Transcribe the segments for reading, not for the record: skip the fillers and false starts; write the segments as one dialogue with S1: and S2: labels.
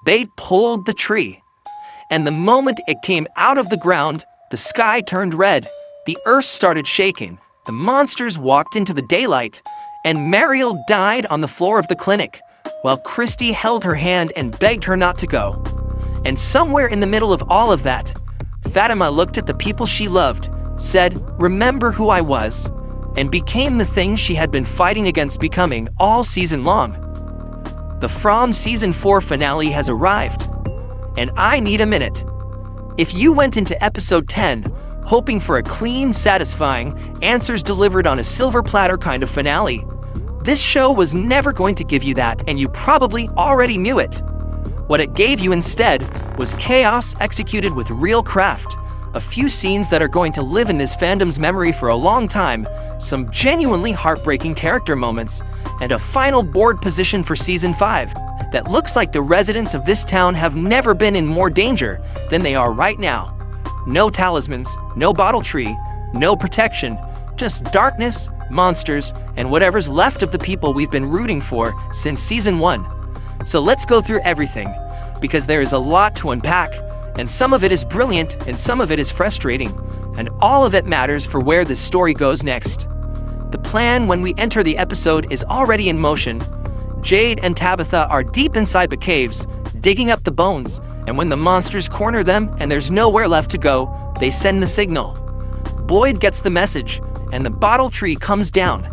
S1: They pulled the tree. And the moment it came out of the ground, the sky turned red, the earth started shaking, the monsters walked into the daylight, and Marielle died on the floor of the clinic, while Christy held her hand and begged her not to go. And somewhere in the middle of all of that, Fatima looked at the people she loved, said, "Remember who I was," and became the thing she had been fighting against becoming all season long. The From Season 4 finale has arrived, and I need a minute. If you went into episode 10 hoping for a clean, satisfying, answers delivered on a silver platter kind of finale, this show was never going to give you that, and you probably already knew it. What it gave you instead was chaos executed with real craft, a few scenes that are going to live in this fandom's memory for a long time, some genuinely heartbreaking character moments, and a final board position for Season 5 that looks like the residents of this town have never been in more danger than they are right now. No talismans, no bottle tree, no protection, just darkness, monsters, and whatever's left of the people we've been rooting for since Season 1. So let's go through everything, because there is a lot to unpack, and some of it is brilliant and some of it is frustrating, and all of it matters for where this story goes next. The plan when we enter the episode is already in motion. Jade and Tabitha are deep inside the caves, digging up the bones, and when the monsters corner them and there's nowhere left to go, they send the signal. Boyd gets the message, and the bottle tree comes down.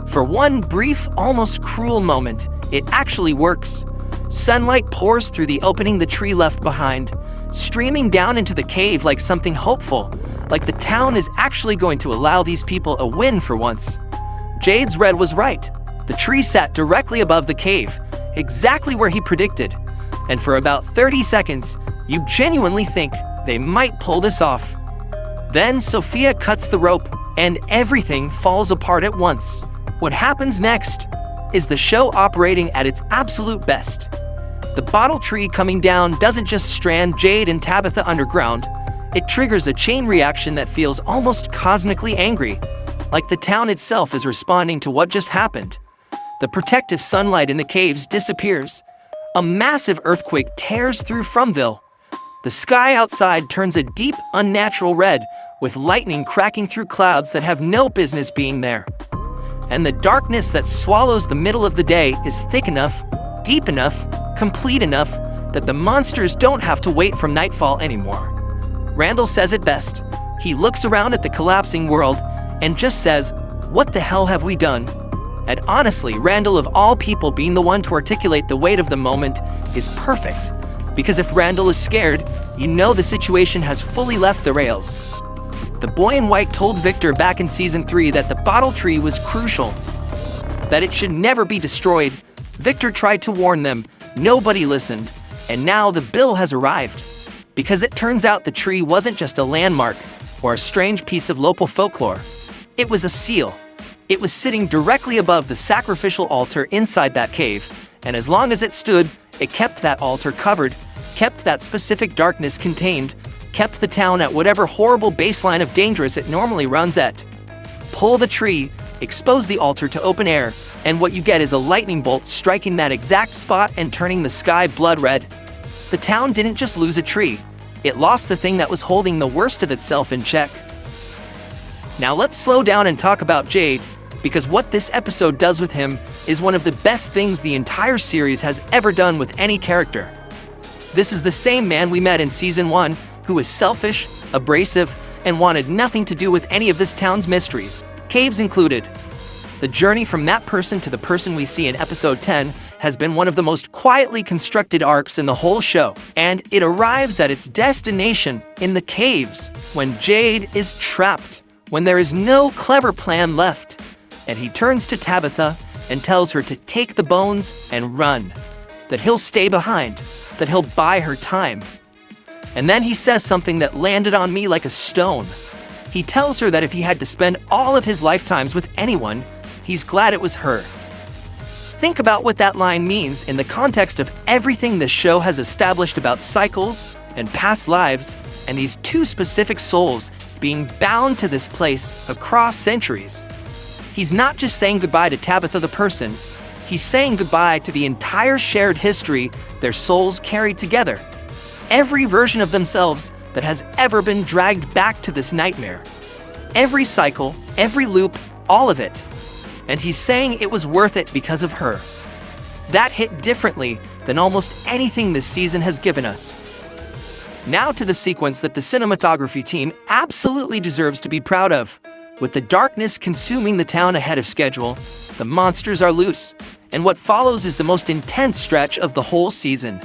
S1: For one brief, almost cruel moment, it actually works. Sunlight pours through the opening the tree left behind, streaming down into the cave like something hopeful, like the town is actually going to allow these people a win for once. Jade's read was right. The tree sat directly above the cave, exactly where he predicted. And for about 30 seconds, you genuinely think they might pull this off. Then Sophia cuts the rope, and everything falls apart at once. What happens next is the show operating at its absolute best. The bottle tree coming down doesn't just strand Jade and Tabitha underground, it triggers a chain reaction that feels almost cosmically angry, like the town itself is responding to what just happened. The protective sunlight in the caves disappears. A massive earthquake tears through Fromville. The sky outside turns a deep, unnatural red, with lightning cracking through clouds that have no business being there. And the darkness that swallows the middle of the day is thick enough, deep enough, complete enough that the monsters don't have to wait from nightfall anymore. Randall says it best. He looks around at the collapsing world and just says, "What the hell have we done?" And honestly, Randall of all people being the one to articulate the weight of the moment is perfect. Because if Randall is scared, you know the situation has fully left the rails. The boy in white told Victor back in Season 3 that the bottle tree was crucial, that it should never be destroyed. Victor tried to warn them, nobody listened, and now the bill has arrived. Because it turns out the tree wasn't just a landmark or a strange piece of local folklore. It was a seal. It was sitting directly above the sacrificial altar inside that cave, and as long as it stood, it kept that altar covered, kept that specific darkness contained, kept the town at whatever horrible baseline of dangerous it normally runs at. Pull the tree, expose the altar to open air, and what you get is a lightning bolt striking that exact spot and turning the sky blood red. The town didn't just lose a tree, it lost the thing that was holding the worst of itself in check. Now let's slow down and talk about Jade, because what this episode does with him is one of the best things the entire series has ever done with any character. This is the same man we met in Season 1, who was selfish, abrasive, and wanted nothing to do with any of this town's mysteries, caves included. The journey from that person to the person we see in episode 10 has been one of the most quietly constructed arcs in the whole show, and it arrives at its destination in the caves, when Jade is trapped, when there is no clever plan left, and he turns to Tabitha and tells her to take the bones and run, that he'll stay behind, that he'll buy her time. And then he says something that landed on me like a stone. He tells her that if he had to spend all of his lifetimes with anyone, he's glad it was her. Think about what that line means in the context of everything this show has established about cycles and past lives, and these two specific souls being bound to this place across centuries. He's not just saying goodbye to Tabitha the person, He's saying goodbye to the entire shared history their souls carried together. Every version of themselves that has ever been dragged back to this nightmare. Every cycle, every loop, all of it. And he's saying it was worth it because of her. That hit differently than almost anything this season has given us. Now to the sequence that the cinematography team absolutely deserves to be proud of. With the darkness consuming the town ahead of schedule, the monsters are loose, and what follows is the most intense stretch of the whole season.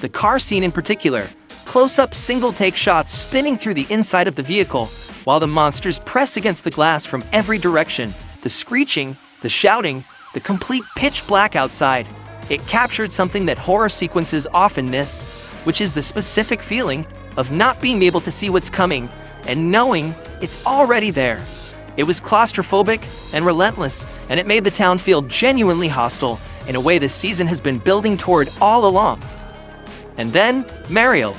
S1: The car scene in particular, close-up single-take shots spinning through the inside of the vehicle, while the monsters press against the glass from every direction, the screeching, the shouting, the complete pitch black outside. It captured something that horror sequences often miss, which is the specific feeling of not being able to see what's coming and knowing it's already there. It was claustrophobic and relentless, and it made the town feel genuinely hostile in a way this season has been building toward all along. And then, Marielle.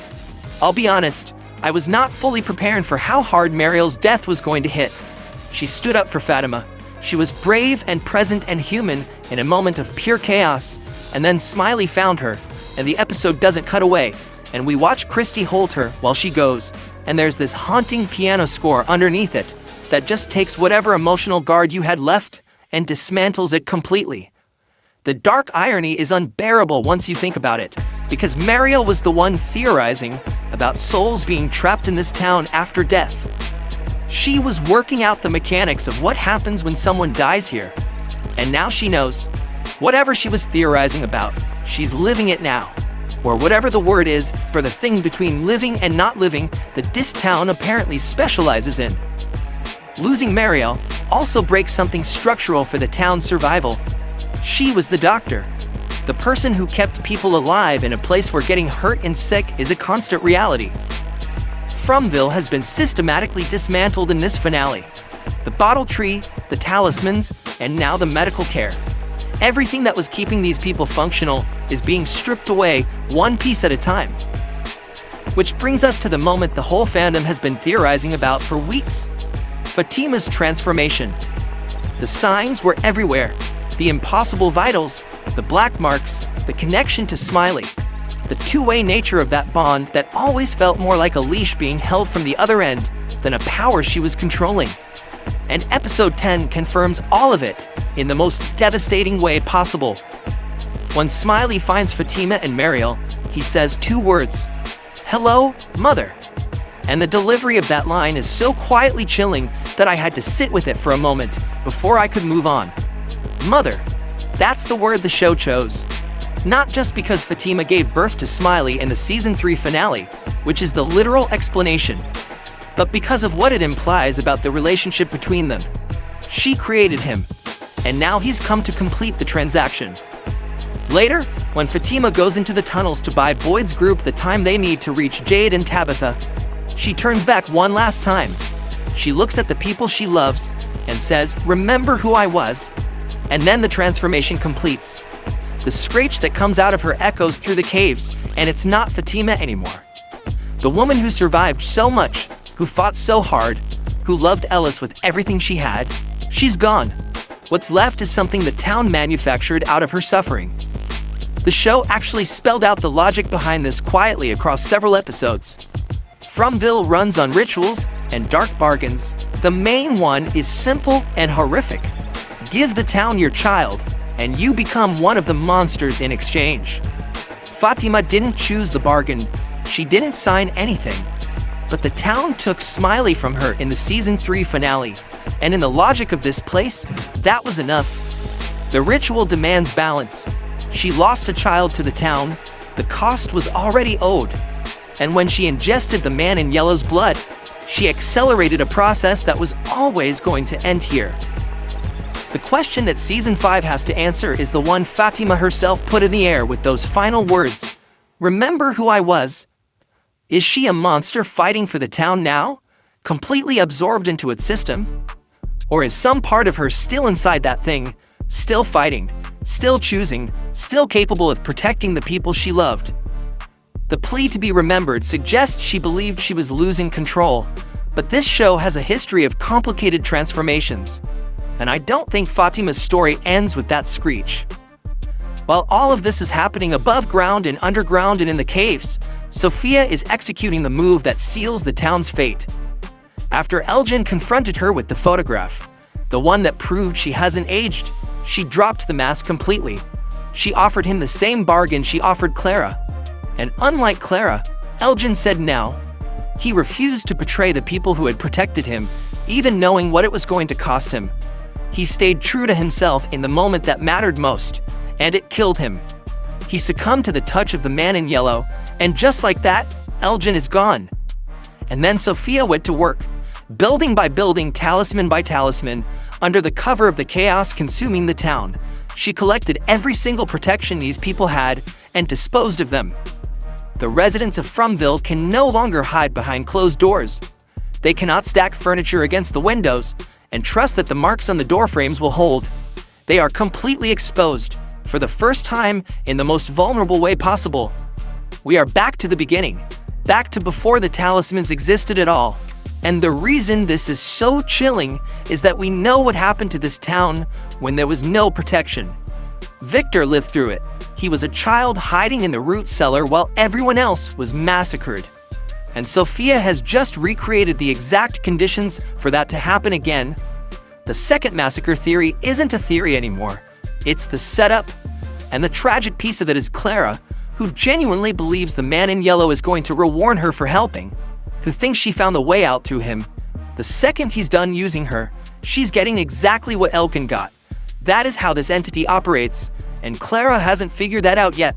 S1: I'll be honest, I was not fully prepared for how hard Marielle's death was going to hit. She stood up for Fatima. She was brave and present and human in a moment of pure chaos, and then Smiley found her, and the episode doesn't cut away, and we watch Christy hold her while she goes, and there's this haunting piano score underneath it that just takes whatever emotional guard you had left and dismantles it completely. The dark irony is unbearable once you think about it, because Marielle was the one theorizing about souls being trapped in this town after death. She was working out the mechanics of what happens when someone dies here, and now she knows. Whatever she was theorizing about, she's living it now. Or whatever the word is for the thing between living and not living that this town apparently specializes in. Losing Marielle also breaks something structural for the town's survival. She was the doctor, the person who kept people alive in a place where getting hurt and sick is a constant reality. Fromville has been systematically dismantled in this finale. The bottle tree, the talismans, and now the medical care. Everything that was keeping these people functional is being stripped away one piece at a time. Which brings us to the moment the whole fandom has been theorizing about for weeks. Fatima's transformation. The signs were everywhere. The impossible vitals, the black marks, the connection to Smiley. The two-way nature of that bond that always felt more like a leash being held from the other end than a power she was controlling. And episode 10 confirms all of it in the most devastating way possible. When Smiley finds Fatima and Marielle, he says two words, "Hello, Mother." And the delivery of that line is so quietly chilling that I had to sit with it for a moment before I could move on. Mother. That's the word the show chose. Not just because Fatima gave birth to Smiley in the season 3 finale, which is the literal explanation, but because of what it implies about the relationship between them. She created him, and now he's come to complete the transaction. Later, when Fatima goes into the tunnels to buy Boyd's group the time they need to reach Jade and Tabitha, she turns back one last time. She looks at the people she loves and says, "Remember who I was?" And then the transformation completes. The screech that comes out of her echoes through the caves, and it's not Fatima anymore. The woman who survived so much, who fought so hard, who loved Ellis with everything she had, she's gone. What's left is something the town manufactured out of her suffering. The show actually spelled out the logic behind this quietly across several episodes. Fromville runs on rituals and dark bargains. The main one is simple and horrific. Give the town your child, and you become one of the monsters in exchange. Fatima didn't choose the bargain. She didn't sign anything. But the town took Smiley from her in the season 3 finale, and in the logic of this place, that was enough. The ritual demands balance. She lost a child to the town. The cost was already owed. And when she ingested the man in yellow's blood, she accelerated a process that was always going to end here. The question that season 5 has to answer is the one Fatima herself put in the air with those final words. "Remember who I was?" Is she a monster fighting for the town now, completely absorbed into its system? Or is some part of her still inside that thing, still fighting, still choosing, still capable of protecting the people she loved? The plea to be remembered suggests she believed she was losing control, but this show has a history of complicated transformations. And I don't think Fatima's story ends with that screech. While all of this is happening above ground and underground and in the caves, Sophia is executing the move that seals the town's fate. After Elgin confronted her with the photograph, the one that proved she hasn't aged, she dropped the mask completely. She offered him the same bargain she offered Clara. And unlike Clara, Elgin said no. He refused to betray the people who had protected him, even knowing what it was going to cost him. He stayed true to himself in the moment that mattered most, and it killed him. He succumbed to the touch of the man in yellow, and just like that, Elgin is gone. And then Sophia went to work, building by building, talisman by talisman, under the cover of the chaos consuming the town. She collected every single protection these people had and disposed of them. The residents of Fromville can no longer hide behind closed doors. They cannot stack furniture against the windows and trust that the marks on the door frames will hold. They are completely exposed, for the first time in the most vulnerable way possible. We are back to the beginning, back to before the talismans existed at all. And the reason this is so chilling is that we know what happened to this town when there was no protection. Victor lived through it. He was a child hiding in the root cellar while everyone else was massacred. And Sophia has just recreated the exact conditions for that to happen again. The second massacre theory isn't a theory anymore. It's the setup. And the tragic piece of it is Clara, who genuinely believes the man in yellow is going to reward her for helping, who thinks she found the way out through him. The second he's done using her, she's getting exactly what Elgin got. That is how this entity operates, and Clara hasn't figured that out yet.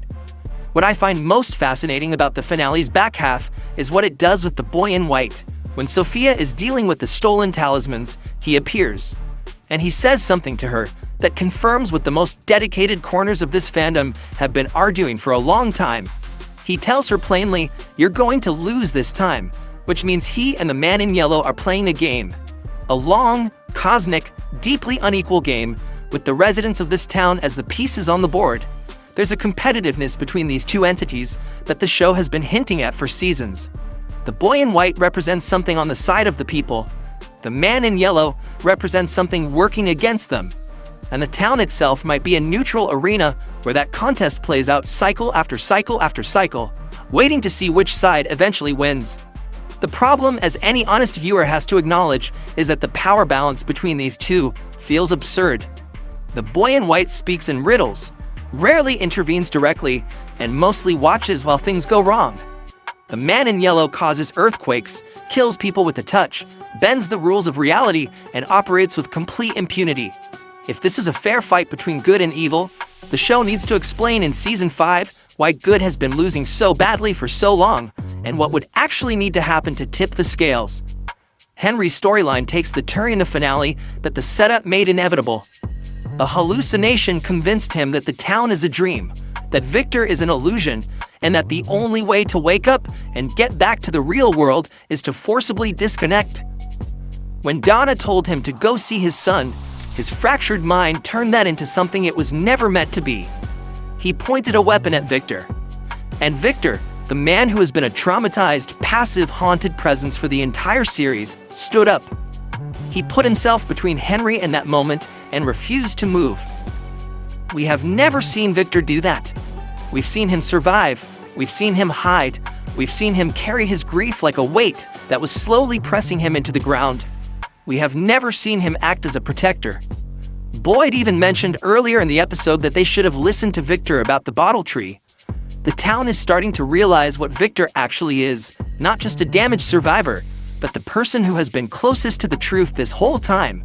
S1: What I find most fascinating about the finale's back half is what it does with the boy in white. When Sophia is dealing with the stolen talismans, he appears, and he says something to her that confirms what the most dedicated corners of this fandom have been arguing for a long time. He tells her plainly, "You're going to lose this time," which means he and the man in yellow are playing a game. A long, cosmic, deeply unequal game, with the residents of this town as the pieces on the board. There's a competitiveness between these two entities that the show has been hinting at for seasons. The boy in white represents something on the side of the people. The man in yellow represents something working against them. And the town itself might be a neutral arena where that contest plays out cycle after cycle after cycle, waiting to see which side eventually wins. The problem, as any honest viewer has to acknowledge, is that the power balance between these two feels absurd. The boy in white speaks in riddles, rarely intervenes directly, and mostly watches while things go wrong. The man in yellow causes earthquakes, kills people with a touch, bends the rules of reality, and operates with complete impunity. If this is a fair fight between good and evil, the show needs to explain in Season 5 why good has been losing so badly for so long, and what would actually need to happen to tip the scales. Henry's storyline takes the turn in the finale that the setup made inevitable. A hallucination convinced him that the town is a dream, that Victor is an illusion, and that the only way to wake up and get back to the real world is to forcibly disconnect. When Donna told him to go see his son, his fractured mind turned that into something it was never meant to be. He pointed a weapon at Victor. And Victor, the man who has been a traumatized, passive, haunted presence for the entire series, stood up. He put himself between Henry and that moment and refused to move. We have never seen Victor do that. We've seen him survive. We've seen him hide. We've seen him carry his grief like a weight that was slowly pressing him into the ground. We have never seen him act as a protector. Boyd even mentioned earlier in the episode that they should have listened to Victor about the bottle tree. The town is starting to realize what Victor actually is, not just a damaged survivor, but the person who has been closest to the truth this whole time.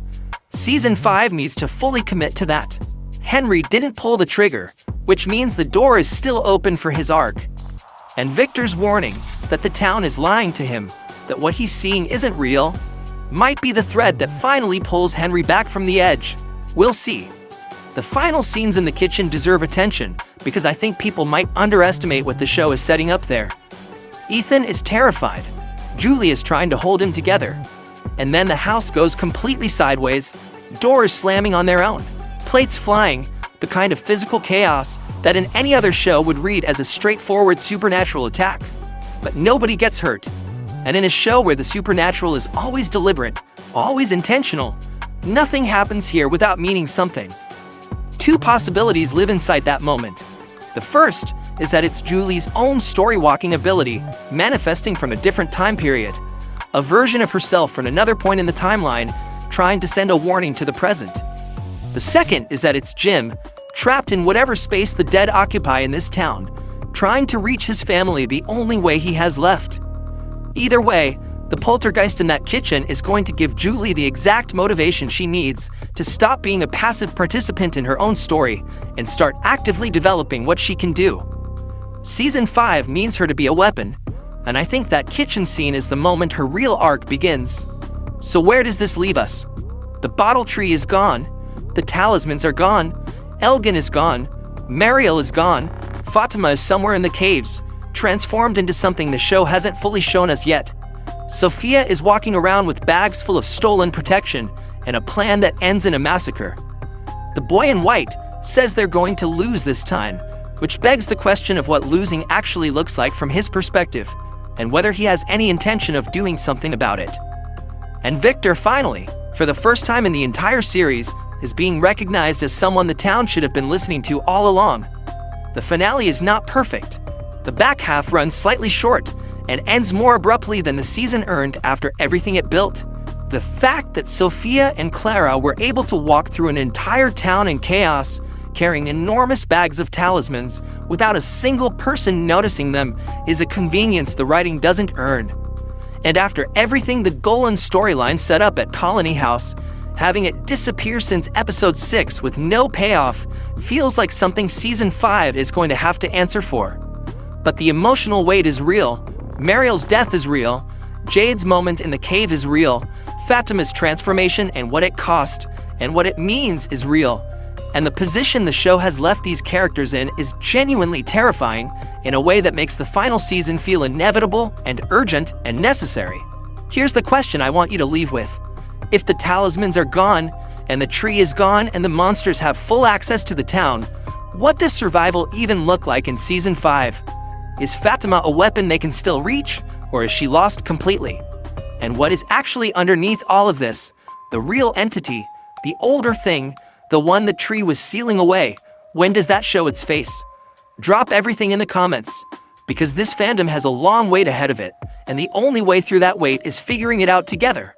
S1: Season 5 needs to fully commit to that. Henry didn't pull the trigger, which means the door is still open for his arc. And Victor's warning that the town is lying to him, that what he's seeing isn't real, might be the thread that finally pulls Henry back from the edge. We'll see. The final scenes in the kitchen deserve attention because I think people might underestimate what the show is setting up there. Ethan is terrified. Julie is trying to hold him together. And then the house goes completely sideways, doors slamming on their own, plates flying, the kind of physical chaos that in any other show would read as a straightforward supernatural attack. But nobody gets hurt. And in a show where the supernatural is always deliberate, always intentional, nothing happens here without meaning something. two possibilities live inside that moment. The first is that it's Julie's own storywalking ability, manifesting from a different time period. A version of herself from another point in the timeline, trying to send a warning to the present. The second is that it's Jim, trapped in whatever space the dead occupy in this town, trying to reach his family the only way he has left. Either way, the poltergeist in that kitchen is going to give Julie the exact motivation she needs to stop being a passive participant in her own story and start actively developing what she can do. Season 5 means her to be a weapon, and I think that kitchen scene is the moment her real arc begins. So where does this leave us? The bottle tree is gone, the talismans are gone, Elgin is gone, Marielle is gone, Fatima is somewhere in the caves, transformed into something the show hasn't fully shown us yet. Sophia is walking around with bags full of stolen protection and a plan that ends in a massacre. The boy in white says they're going to lose this time, which begs the question of what losing actually looks like from his perspective, and whether he has any intention of doing something about it. And Victor, finally, for the first time in the entire series, is being recognized as someone the town should have been listening to all along. The finale is not perfect. The back half runs slightly short and ends more abruptly than the season earned after everything it built. The fact that Sophia and Clara were able to walk through an entire town in chaos, carrying enormous bags of talismans without a single person noticing them, is a convenience the writing doesn't earn. And after everything the Golan storyline set up at Colony House, having it disappear since episode 6 with no payoff feels like something season 5 is going to have to answer for. But the emotional weight is real. Marielle's death is real, Jade's moment in the cave is real, Fatima's transformation and what it cost and what it means is real, and the position the show has left these characters in is genuinely terrifying in a way that makes the final season feel inevitable and urgent and necessary. Here's the question I want you to leave with. If the talismans are gone, and the tree is gone, and the monsters have full access to the town, what does survival even look like in season 5? Is Fatima a weapon they can still reach, or is she lost completely? And what is actually underneath all of this? The real entity, the older thing, the one the tree was sealing away. When does that show its face? Drop everything in the comments, because this fandom has a long wait ahead of it, and the only way through that wait is figuring it out together.